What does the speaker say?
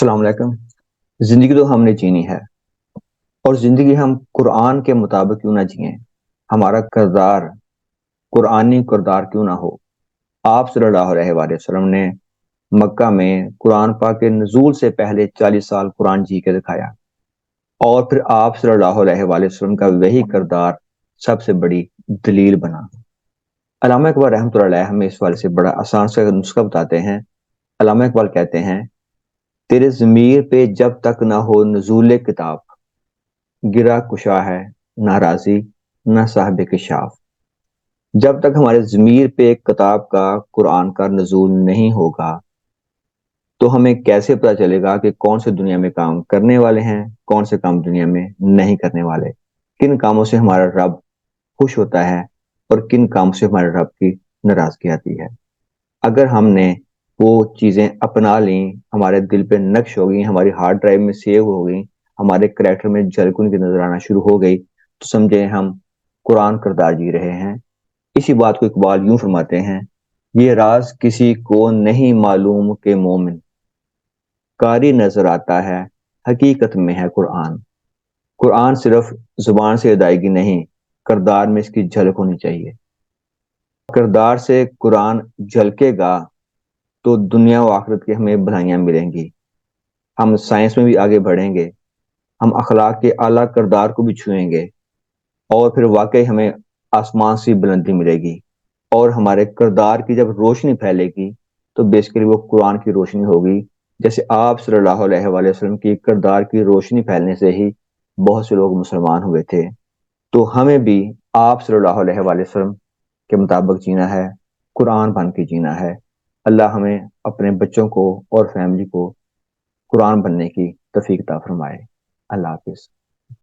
السلام علیکم۔ زندگی تو ہم نے جینی ہے، اور زندگی ہم قرآن کے مطابق کیوں نہ جئیں، ہمارا کردار قرآنی کردار کیوں نہ ہو۔ آپ صلی اللہ علیہ وآلہ وسلم نے مکہ میں قرآن پاک کے نزول سے پہلے 40 سال قرآن جی کے دکھایا، اور پھر آپ صلی اللہ علیہ وآلہ وسلم کا وہی کردار سب سے بڑی دلیل بنا۔ علامہ اقبال رحمۃ اللہ علیہ ہمیں اس والے سے بڑا آسان سے نسخہ بتاتے ہیں۔ علامہ اقبال کہتے ہیں، تیرے ضمیر پہ جب تک نہ ہو نزول کتاب، گرا کشا ہے نہ راضی نہ صاحب کشاف۔ جب تک ہمارے ضمیر پہ ایک کتاب کا، قرآن کا نزول نہیں ہوگا تو ہمیں کیسے پتہ چلے گا کہ کون سے دنیا میں کام کرنے والے ہیں، کون سے کام دنیا میں نہیں کرنے والے، کن کاموں سے ہمارا رب خوش ہوتا ہے اور کن کاموں سے ہمارے رب کی ناراضگی آتی ہے۔ اگر ہم نے وہ چیزیں اپنا لیں، ہمارے دل پہ نقش ہو گئی، ہماری ہارڈ ڈرائیو میں سیو ہو گئی، ہمارے کریکٹر میں جھلک ان کی نظر آنا شروع ہو گئی، تو سمجھیں ہم قرآن کردار جی رہے ہیں۔ اسی بات کو اقبال یوں فرماتے ہیں، یہ راز کسی کو نہیں معلوم کہ مومن قاری نظر آتا ہے، حقیقت میں ہے قرآن۔ قرآن صرف زبان سے ادائیگی نہیں، کردار میں اس کی جھلک ہونی چاہیے۔ کردار سے قرآن جھلکے گا تو دنیا و آخرت کی ہمیں بھلائیاں ملیں گی، ہم سائنس میں بھی آگے بڑھیں گے، ہم اخلاق کے اعلیٰ کردار کو بھی چھوئیں گے، اور پھر واقعی ہمیں آسمان سے بلندی ملے گی۔ اور ہمارے کردار کی جب روشنی پھیلے گی تو بیسیکلی وہ قرآن کی روشنی ہوگی، جیسے آپ صلی اللہ علیہ وآلہ وسلم کی کردار کی روشنی پھیلنے سے ہی بہت سے لوگ مسلمان ہوئے تھے۔ تو ہمیں بھی آپ صلی اللہ علیہ وآلہ وسلم کے مطابق جینا ہے، قرآن بن کے جینا ہے۔ اللہ ہمیں اپنے بچوں کو اور فیملی کو قرآن بننے کی توفیق عطا فرمائے۔ اللہ حافظ۔